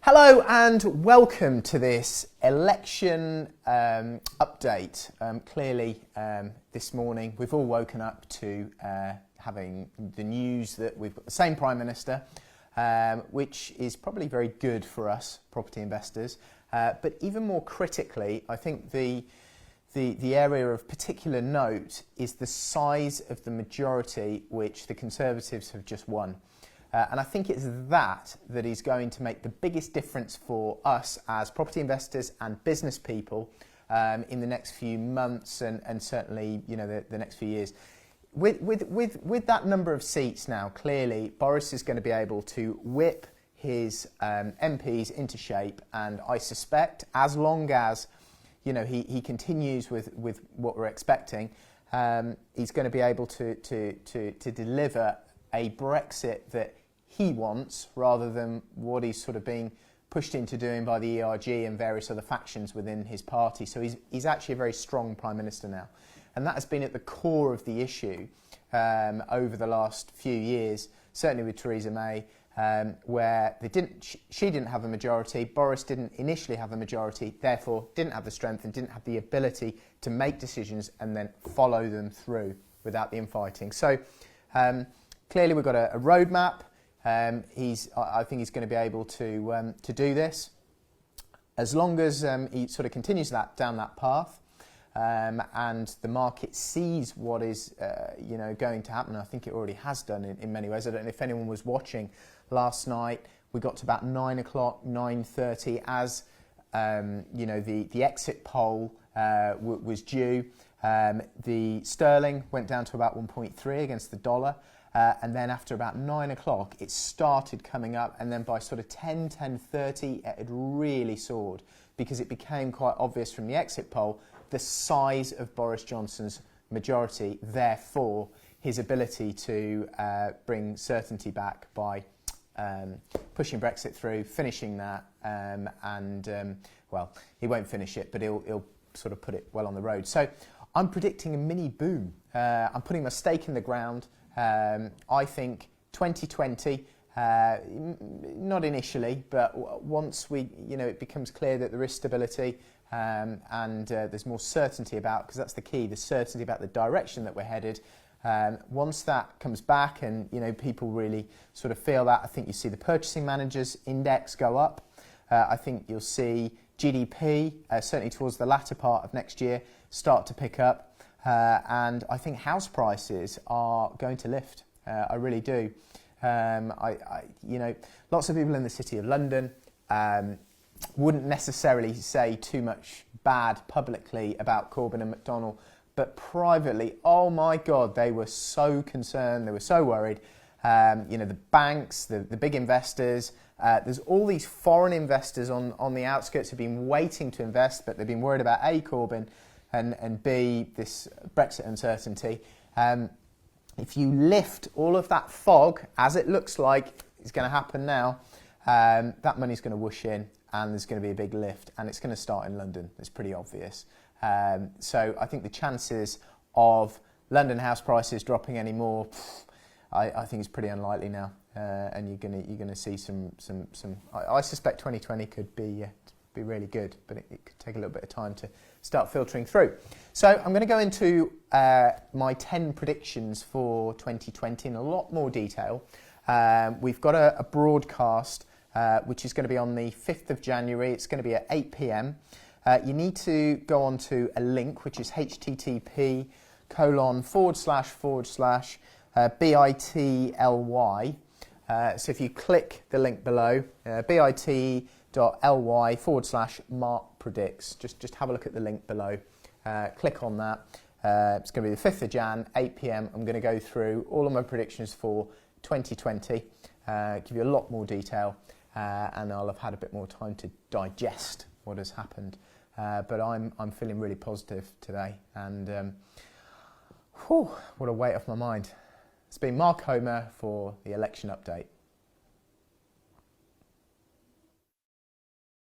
Hello and welcome to this election update. Clearly this morning we've all woken up to having the news that we've got the same Prime Minister, which is probably very good for us property investors. But even more critically, I think the area of particular note is the size of the majority which the Conservatives have just won. And I think it's that is going to make the biggest difference for us as property investors and business people in the next few months and certainly the next few years. With that number of seats now, clearly Boris is going to be able to whip his MPs into shape, and I suspect as long as he continues with what we're expecting, he's going to be able to deliver a Brexit that he wants, rather than what he's sort of being pushed into doing by the ERG and various other factions within his party. So he's actually a very strong Prime Minister now. And that has been at the core of the issue over the last few years, certainly with Theresa May, where she didn't have a majority, Boris didn't initially have a majority, therefore didn't have the strength and didn't have the ability to make decisions and then follow them through without the infighting. So clearly we've got a roadmap. I think he's going to be able to do this as long as he sort of continues down that path, and the market sees what is going to happen. I think it already has done in many ways. I don't know if anyone was watching last night. We got to about 9 o'clock, 9:30 as the exit poll was due. The sterling went down to about 1.3 against the dollar. And then after about 9 o'clock, it started coming up. And then by sort of 10:30, it had really soared, because it became quite obvious from the exit poll the size of Boris Johnson's majority, therefore his ability to bring certainty back by pushing Brexit through, finishing that. Well, he won't finish it, but he'll sort of put it well on the road. So I'm predicting a mini boom. I'm putting my stake in the ground. I think 2020, not initially, but once it becomes clear that there is stability and there's more certainty about, because that's the key, the certainty about the direction that we're headed. Once that comes back and people really sort of feel that, I think you see the Purchasing Managers Index go up. I think you'll see GDP, certainly towards the latter part of next year, start to pick up. And I think house prices are going to lift. I really do. Lots of people in the City of London wouldn't necessarily say too much bad publicly about Corbyn and McDonnell, but privately, oh my God, they were so concerned, they were so worried. The banks, the big investors, there's all these foreign investors on the outskirts who've been waiting to invest, but they've been worried about A, Corbyn, and B, this Brexit uncertainty. If you lift all of that fog, as it looks like is going to happen now, that money's going to whoosh in and there's going to be a big lift, and it's going to start in London. It's pretty obvious. So I think the chances of London house prices dropping any more, I think it's pretty unlikely now. And you're going to see some. I suspect 2020 could be really good, but it could take a little bit of time to start filtering through. So I'm going to go into my 10 predictions for 2020 in a lot more detail. We've got a broadcast which is going to be on the 5th of January. It's going to be at 8 p.m. You need to go onto a link which is http://bit.ly. So if you click the link below, bit.ly/Mark Predicts. Just have a look at the link below. Click on that. It's going to be the 5th of Jan, 8 p.m. I'm going to go through all of my predictions for 2020, give you a lot more detail, and I'll have had a bit more time to digest what has happened. But I'm feeling really positive today, and what a weight off my mind. It's been Mark Homer for the election update.